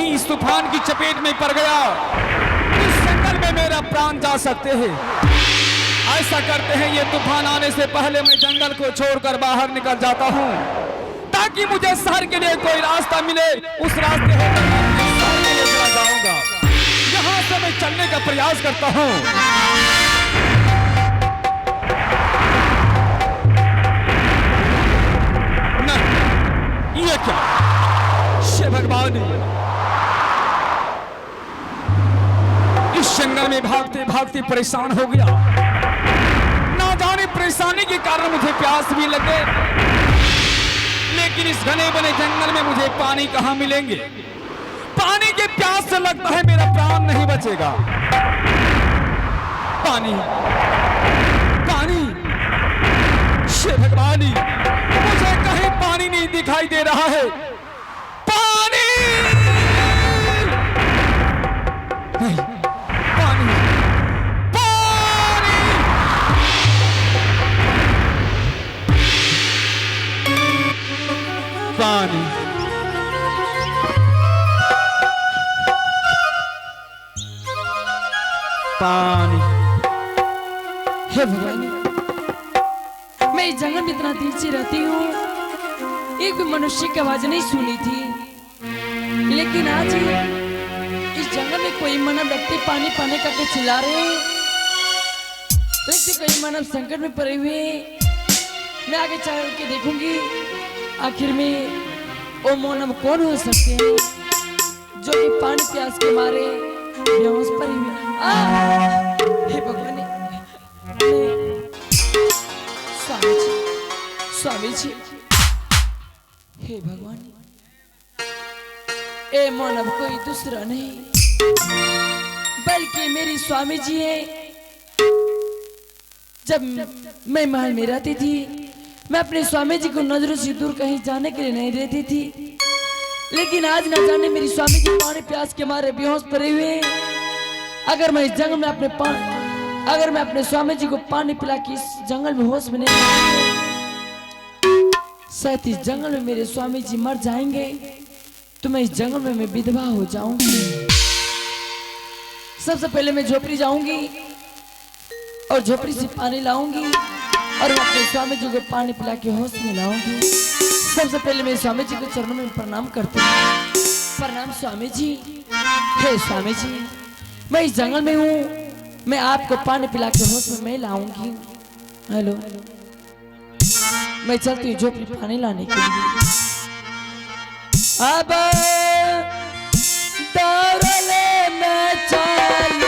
कहीं इस तूफान की चपेट में पड़ गया, इस जंगल में मेरा प्राण जा सकते हैं। ऐसा करते हैं, ये तूफान आने से पहले मैं जंगल को छोड़कर बाहर निकल जाता हूँ, ताकि मुझे शहर के लिए कोई रास्ता मिले। उस रास्ते होकर मैं शहर के लिए चला जाऊंगा। यहाँ से मैं चलने का प्रयास करता हूँ। नहीं, ये क्या? हे भगवान, इस जंगल में भागते भागते परेशान हो गया। ना जाने परेशानी के कारण मुझे प्यास भी लगे, लेकिन इस घने बने जंगल में मुझे पानी कहाँ मिलेंगे? पानी के प्यास से लगता है मेरा प्राण नहीं बचेगा। पानी, पानी, हे भगवान, मुझे कहीं पानी नहीं दिखाई दे रहा है। पानी नहीं, पानी, पानी, पानी, पानी। हे भगवान, मैं इस जंगल में इतना दिन से रहती हूँ, एक भी मनुष्य की आवाज नहीं सुनी थी, लेकिन आज इस जंगल में कोई मानव व्यक्ति पानी पाने करके चिल्ला रहे हैं। लगते कोई मानव संकट में पड़े हुए हैं। मैं आगे चल के देखूंगी आखिर में वो मानव कौन हो सकते हैं जो कि पानी प्यास के मारे बेहोश पड़े हुए। हे भगवान, स्वामी जी, स्वामी जी, हे भगवान, ए मानव कोई दूसरा नहीं बल्कि मेरी स्वामी जी है। जब मैं महल में रहती थी, मैं अपने स्वामी जी को नजरों से दूर कहीं जाने के लिए नहीं रहती थी, लेकिन आज न जाने मेरी स्वामी जी पानी प्यास के मारे बेहोश पड़े हुए हैं। अगर मैं इस जंगल में अगर मैं अपने स्वामी जी को पानी पिला के इस जंगल में होश में नहीं, शायद इस जंगल में मेरे स्वामी जी मर जाएंगे, तो मैं इस जंगल में मैं विधवा हो जाऊंगी। सबसे पहले मैं झोपड़ी जाऊंगी और झोपड़ी से पानी लाऊंगी और मैं अपने स्वामी जी को पानी पिला के होश में लाऊंगी। सबसे पहले मैं स्वामी जी के चरणों में प्रणाम करती हूँ। प्रणाम स्वामी जी। हे स्वामी जी, मैं इस जंगल में हूँ, मैं आपको पानी पिला के होश में मैं लाऊंगी। हेलो, मैं चलती हूँ झोपड़ी पानी लाने के लिए। अब दौड़ले मैं चल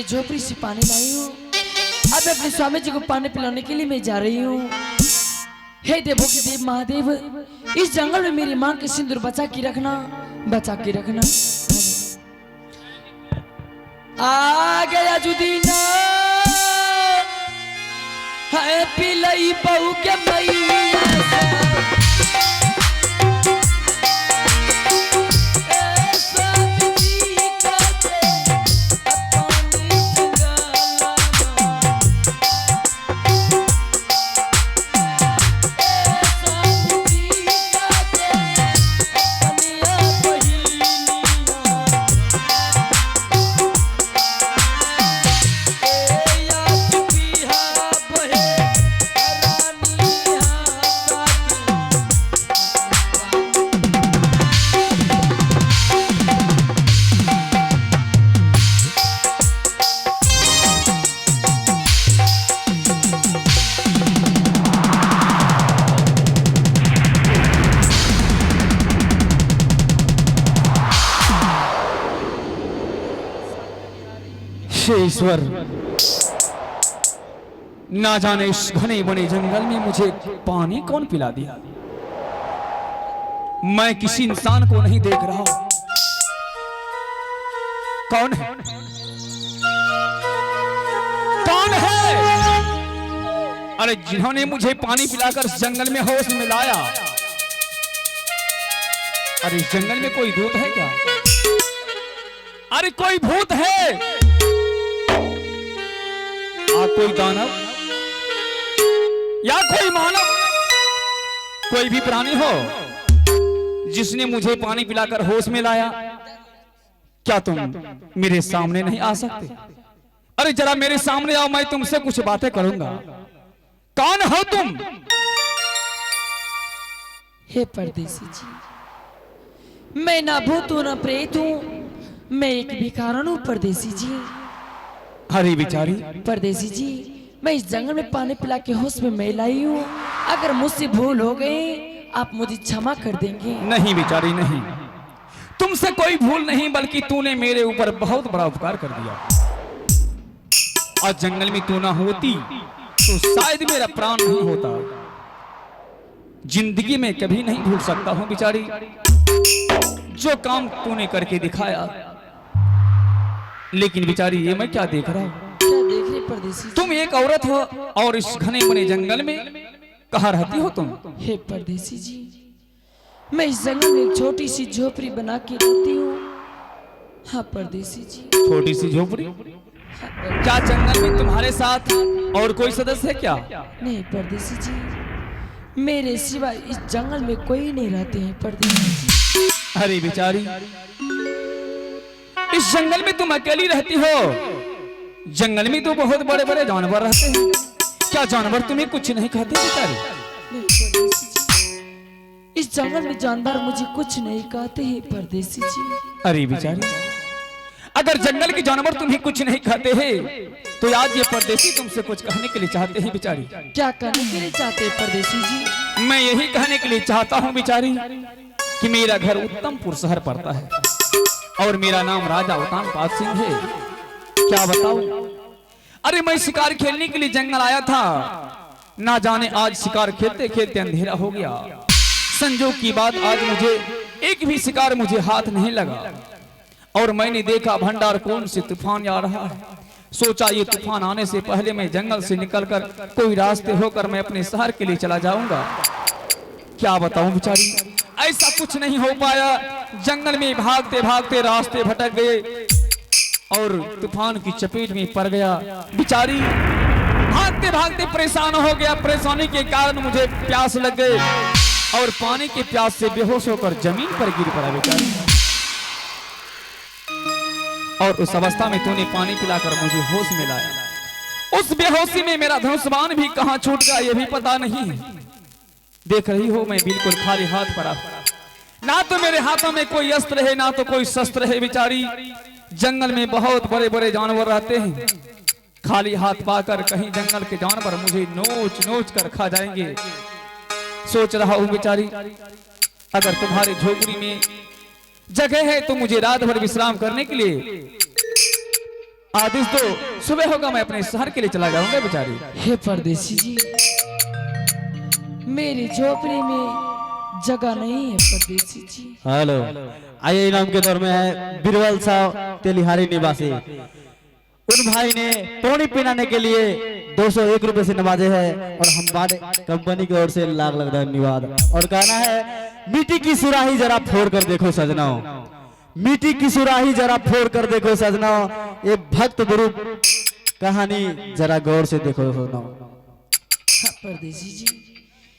झोपड़ी से पानी लाई हूँ। अब अपने स्वामी जी को पानी पिलाने के लिए मैं जा रही हूँ। हे देवों के देव महादेव, इस जंगल में मेरी माँ के सिंदूर बचा के रखना, बचा के रखना। आ गया जुदीना है पिलई बहू के मैया ईश्वर, ना जाने इस घने बने जंगल में मुझे पानी कौन पिला दिया। मैं किसी इंसान को नहीं देख रहा। कौन है? कौन है? अरे जिन्होंने मुझे पानी पिलाकर इस जंगल में होश में लाया। अरे इस जंगल में कोई भूत है क्या? अरे कोई भूत है? कोई दानव या कोई मानव, कोई भी प्राणी हो जिसने मुझे पानी पिलाकर होश में लाया। क्या तुम मेरे सामने नहीं आ सकते? अरे जरा मेरे सामने आओ, मैं तुमसे कुछ बातें करूंगा। कौन हो तुम? हे परदेसी जी, मैं ना भूत हूं ना प्रेत हूं, मैं एक भिखारन हूं परदेसी जी। अरे बिचारी परदेसी जी, मैं इस जंगल में पानी पिला के होश में मैं लाई हूँ। अगर मुझसे भूल हो गई आप मुझे क्षमा कर देंगे? नहीं बिचारी नहीं, तुमसे कोई भूल नहीं, बल्कि तूने मेरे ऊपर बहुत बड़ा उपकार कर दिया। आज जंगल में तू ना होती तो शायद मेरा प्राण नहीं होता। जिंदगी में कभी नहीं भूल सकता हूं बिचारी जो काम तूने करके दिखाया। लेकिन बिचारी ये मैं क्या देख रहा हूं? क्या देख रहे परदेसी? तुम एक औरत हो और इस घने बने जंगल में कहाँ रहती हो तुम? हे परदेसी जी, मैं इस जंगल में एक छोटी सी झोपड़ी बना के रहती हूँ। हाँ परदेसी जी। छोटी सी झोपड़ी? हाँ, क्या जंगल में तुम्हारे साथ और कोई सदस्य है क्या? नहीं परदेसी जी, मेरे सिवा इस जंगल में कोई नहीं रहते हैं परदेसी जी। अरे बेचारी, इस जंगल में तुम अकेली रहती हो। जंगल में तो बहुत बड़े बड़े जानवर रहते हैं। क्या जानवर तुम्हें कुछ नहीं कहते बेचारी? नहीं परदेसी जी, इस जंगल में जानवर मुझे कुछ नहीं कहते हैं परदेसी जी। अरे बेचारी, अगर जंगल के जानवर तुम्हें कुछ नहीं कहते हैं तो आज ये परदेसी तुमसे कुछ कहने के लिए चाहते हैं बेचारी। क्या कहने के लिए चाहते हैं परदेसी जी? मैं यही कहने के लिए चाहता हूँ बेचारी कि मेरा घर उत्तमपुर शहर पड़ता है और मेरा नाम राजा उत्तमपाद सिंह है। क्या बताऊं? अरे मैं शिकार खेलने के लिए जंगल आया था, ना जाने आज शिकार खेलते खेलते अंधेरा हो गया। संजोग की बात आज मुझे एक भी शिकार मुझे हाथ नहीं लगा और मैंने देखा भंडार कौन से तूफान आ रहा है। सोचा ये तूफान आने से पहले मैं जंगल से निकलकर कोई रास्ते होकर मैं अपने शहर के लिए चला जाऊंगा। क्या बताऊं बेचारी, ऐसा कुछ नहीं हो पाया। जंगल में भागते भागते रास्ते भटक गए और तूफान की चपेट में पड़ गया। बेचारी भागते भागते परेशान हो गया। परेशानी के कारण मुझे प्यास लग गई और पानी के प्यास से बेहोश होकर जमीन पर गिर पड़ा बेचारी। और उस अवस्था में तूने पानी पिलाकर मुझे होश में लाया। उस बेहोशी में मेरा धनुष्बाण भी कहां छूट गया ये भी पता नहीं है। देख रही हो मैं बिल्कुल खाली हाथ पड़ा, ना तो मेरे हाथों में कोई अस्त्र है ना तो कोई शस्त्र है बेचारी। जंगल में बहुत बड़े बड़े जानवर रहते हैं, खाली हाथ पाकर कहीं जंगल के जानवर मुझे नोच नोच कर खा जाएंगे। सोच रहा हूं बेचारी अगर तुम्हारे झोपड़ी में जगह है तो मुझे रात भर विश्राम करने के लिए आदेश दो। सुबह होगा मैं अपने शहर के लिए चला जाऊंगा बेचारी। हे परदेसी जी, मेरी झोपड़ी में जगह नहीं है परदेसी जी। हेलो, आइए इनाम के दौर में है बिरबल साहब तेलिहारी निवासी। उन भाई ने पानी पिलाने के लिए 201 रुपए से नवाजे है और हमारे कंपनी की ओर से लाख लाख धन्यवाद। और कहना है मिट्टी की सुराही जरा फोड़ कर देखो सजनाओ, मिट्टी की सुराही जरा फोड़ कर देखो सजनाओ, ये भक्त गुरु कहानी जरा गौर से देखो सजनाओ। हाँ परदेसी जी,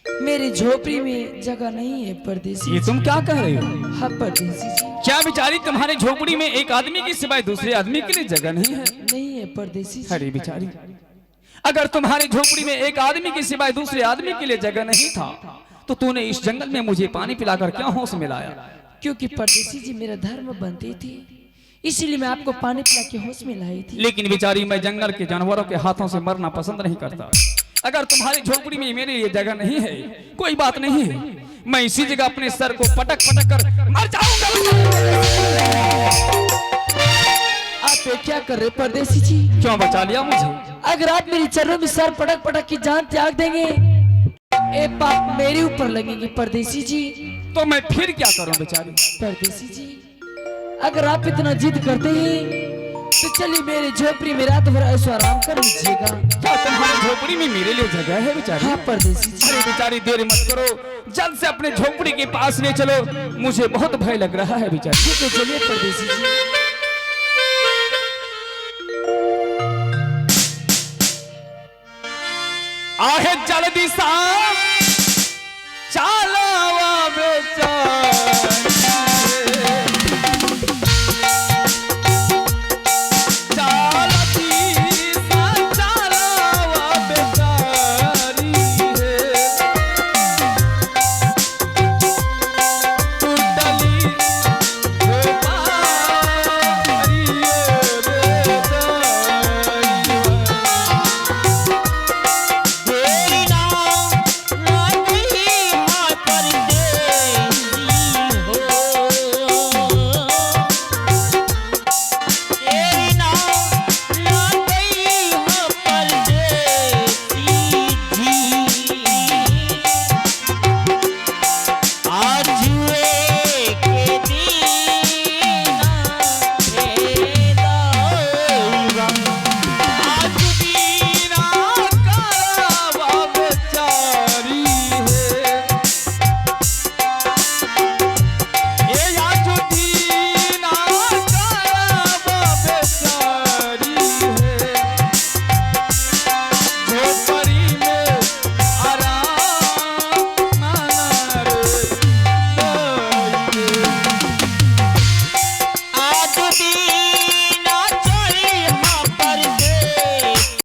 मेरी झोपड़ी में जगह नहीं है परदेसी। ये तुम क्या कह रही हो? हाँ परदेसी जी। क्या बेचारी तुम्हारे झोपड़ी में एक आदमी के सिवाय दूसरे आदमी के लिए जगह नहीं है? नहीं है परदेसी जी। अरे बेचारी, अगर तुम्हारी झोपड़ी में एक आदमी के सिवाय दूसरे आदमी के लिए जगह नहीं था तो तूने इस जंगल में मुझे पानी पिलाकर क्यों होश में लाया? क्योंकि परदेसी जी मेरा धर्म बनते थे, इसीलिए मैं आपको पानी पिला के होश में लाई थी। लेकिन बेचारी मैं जंगल के जानवरों के हाथों से मरना पसंद नहीं करता। अगर तुम्हारी झोपड़ी में मेरे लिए जगह नहीं है कोई बात नहीं है, मैं इसी जगह अपने सर को पटक पटक कर मर जाऊंगा। ये क्या कर रहे परदेसी जी? क्यों बचा लिया मुझे? अगर आप मेरी चरणों में सर पटक पटक की जान त्याग देंगे, ए पाप मेरे ऊपर लगेगी परदेसी जी। तो मैं फिर क्या करूं बेचारी? परदेसी जी, अगर आप इतना जिद करते हैं तो चलिए मेरे झोपड़ी में रात भर ऐसा आराम कर लीजिएगा। क्या तुम्हारी झोपड़ी में मेरे लिए जगह है बेचारी? हाँ परदेसी जी। अरे बेचारी देर मत करो, जल्द से अपने झोपड़ी के पास ले चलो, मुझे बहुत भय लग रहा है बेचारी। ठीक है चलिए परदेसी जी। आहे जल्दी सा